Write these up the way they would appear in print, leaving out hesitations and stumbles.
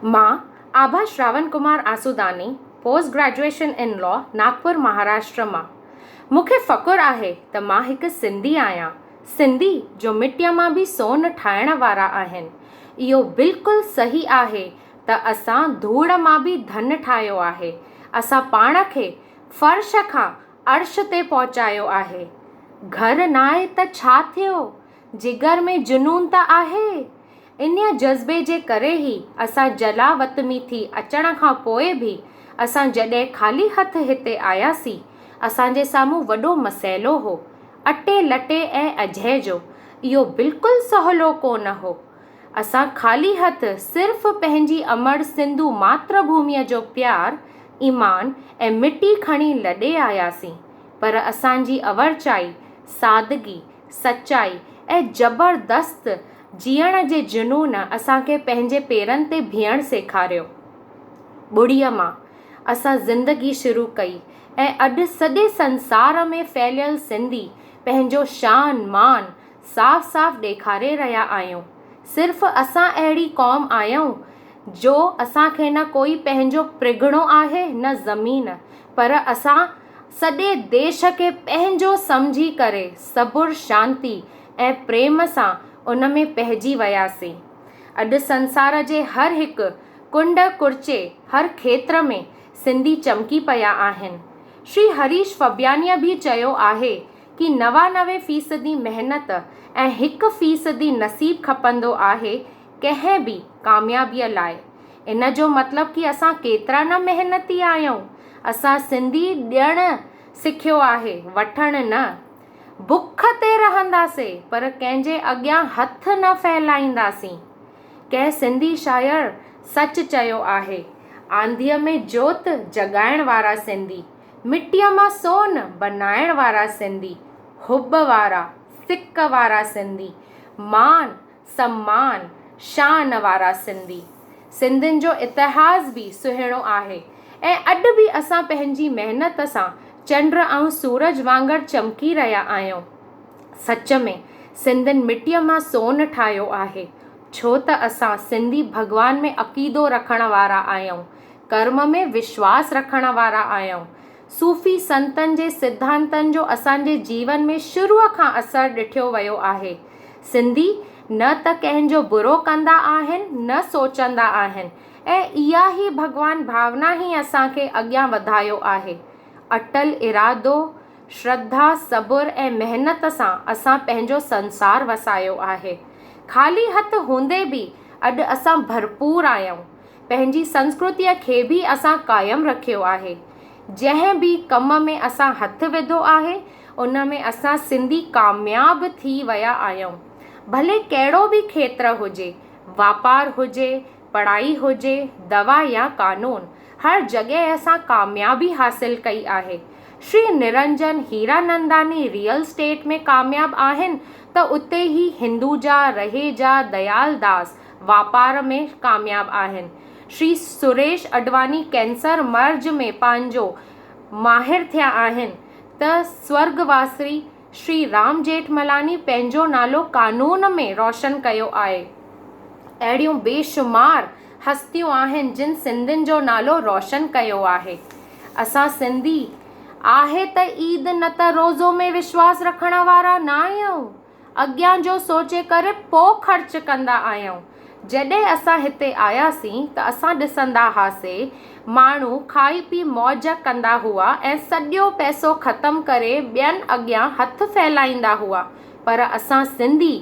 मां Abha Shravan Kumar Asudani, post graduation in law, Nagpur Maharashtra मां। मूंखे फ़ख़ुरु आहे त मां हिकु सिंधी आहियां। सिंधी जो मिटीअ मां बि सोन ठाहिण वारा आहिनि। इहो बिल्कुलु सही आहे त असां धूड़ मां बि धन ठाहियो आहे। असां पाण खे फ़र्श खां अर्श ते पहुचायो आहे। घर नाहे त छा थियो, जिगर में जुनून त आहे। इन जज़्बे जे करे ई असां जलावतनी थी अचण खां पोइ बि असां जॾहिं ख़ाली हथ हिते आयासीं, असांजे साम्हूं वॾो मसइलो हो, अटे लटे ऐं अजय जो। इहो बिल्कुलु सवलो कोन हो। असां ख़ाली हथ सिर्फ़ु पंहिंजी अमर सिंधु मातृभूमिअ जो प्यार, ईमान ऐं मिटी खणी लॾे आयासीं। पर असांजी अवरचाई, सादगी, सचाई ऐं ज़बरदस्त जीअण जे जुनून असांखे पंहिंजे पेरनि ते बीहणु सेखारियो। ॿुड़ीअ मां असां ज़िंदगी शुरू कई ऐं अॼु सॼे संसार में फैलियल सिंधी पंहिंजो शान मान साफ़ साफ़ ॾेखारे रहिया आहियूं। सिर्फ़ु असां अहिड़ी क़ौम आहियूं जो असांखे न कोई पंहिंजो प्रिघणो आहे न ज़मीन, पर असां सॼे देश खे पंहिंजो सम्झी करे सबुर, शांती ऐं प्रेम सां उन में पइजी वियासीं। अॼु संसार जे हर हिकु कुंड कुर्चे, हर खेत्र में सिंधी चमकी पिया आहिनि। श्री हरीश फबियानीअ बि चयो आहे कि 99% महिनत ऐं 1% नसीब खपंदो आहे कंहिं बि कामयाबीअ लाइ। इन जो मतिलब कि असां केतिरा न महिनती आहियूं। असां सिंधी ॾियणु सिखियो आहे, वठणु न। बुख ते रहंदासीं पर कंहिंजे अॻियां हथ न फैलाईंदासीं। कंहिं सिंधी शायर सच चयो आहे, आंधीअ में जोत जॻाइण वारा सिंधी, मिटीअ मां सोन बनाइण वारा सिंधी, हुब वारा, सिक वारा सिंधी, मान सम्मान शान वारा सिंधी। सिंधियुनि जो इतिहास बि सुहिणो आहे ऐं अॼु बि असां पंहिंजी महिनत सां चंड ऐं सूरज वांगुरु चमकी रहिया आहियूं। सच में सिंधियुनि मिटीअ मां सोन ठाहियो आहे, छो त असां सिंधी भॻवान में अक़ीदो रखण वारा आहियूं, कर्म में विश्वास रखण वारा आहियूं। सूफ़ी संतनि जे सिद्धांतनि जो असांजे जीवन में शुरूअ खां असरु ॾिठो वियो आहे। सिंधी न त कंहिंजो बुरो कंदा आहिनि, न सोचंदा आहिनि ऐं इहा ई भॻवान भावना ई असांखे अॻियां वधायो आहे। अटल इरादो, श्रद्धा, सबुर ऐं महिनत सां असां पंहिंजो संसार वसायो आहे। ख़ाली हथ हूंदे बि अॼु असां भरपूर आहियूं। पंहिंजी संस्कृतीअ खे बि असां क़ाइमु रखियो आहे। जंहिं बि कम में असां हथु विधो आहे उन में असां सिंधी कामयाबु थी विया आहियूं। भले कहिड़ो बि खेत्र हुजे, वापारु हुजे, पढ़ाई हुजे, दवा या कानून, हर जॻह असां कामयाबी हासिल कई आहे। श्री निरंजन हीरानंदानी रियल स्टेट में कामयाबु आहिनि त उते ई हिंदूजा, रहेजा, दयाल दास वापार में कामयाबु आहिनि। श्री सुरेश अडवानी कैंसर मर्ज में पंहिंजो माहिर थिया आहिनि त स्वर्गवासी श्री राम जेठमलानी पंहिंजो नालो कानून में रोशन कयो आहे। अहिड़ियूं बेशुमार हस्तियूं आहिनि जिन सिंधियुनि जो नालो रोशन कयो आहे। असां सिंधी आहे त ईद न त रोज़ो में विश्वास रखण वारा न आहियूं। अॻियां जो सोचे करे पोइ ख़र्च कंदा आहियूं। जॾहिं असां हिते आयासीं त असां ॾिसंदा हुआसीं माण्हू खाई पी मौज कंदा हुआ ऐं सॼो पैसो ख़तमु करे ॿियनि अॻियां हथु फैलाईंदा हुआ, पर असां सिंधी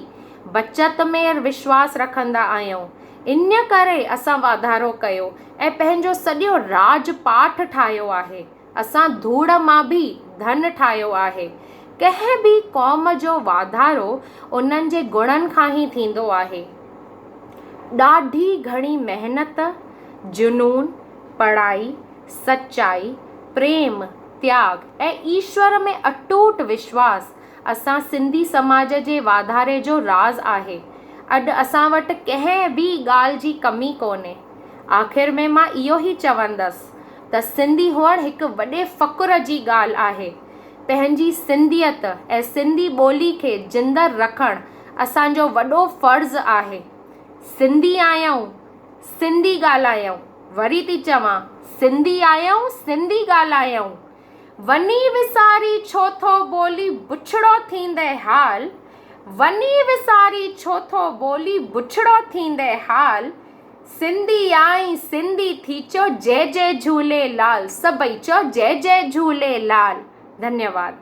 बचत में विश्वास रखंदा आहियूं। इन करे असां वाधारो कयो ऐं पंहिंजो सॼो राजपाठ ठाहियो आहे। असां धूड़ मां बि धन ठाहियो आहे। कंहिं बि क़ौम जो वाधारो उन्हनि जे गुणनि खां ई थींदो आहे। ॾाढी घणी महिनत, जुनून, पढ़ाई, सचाई, प्रेम, त्याग ऐं ईश्वर में अटूट विश्वास असां सिंधी समाज जे वाधारे जो राज़ आहे। अॼु असां वटि कंहिं बि ॻाल्हि जी कमी कोन्हे। आख़िर में मां इहो ई चवंदसि त सिंधी हुअणु हिकु वॾे फ़ख़ुर जी ॻाल्हि आहे। पंहिंजी सिंधियत ऐं सिंधी ॿोली खे जिंदड़ रखणु असांजो वॾो फ़र्ज़ु आहे। सिंधी आहियूं सिंधी ॻाल्हायूं। वरी थी चवां, सिंधी आहियूं, सिंधी ॻाल्हायूं। वञी विसारी छो थो ॿोली बुछड़ो थींदे हाल, वञी विसारी छो थो ॿोली बुछड़ो थींदे हाल। सिंधी आई सिंधी थी चो जय जय झूलेलाल। सभई चो जय जय झूलेलाल। धन्यवाद।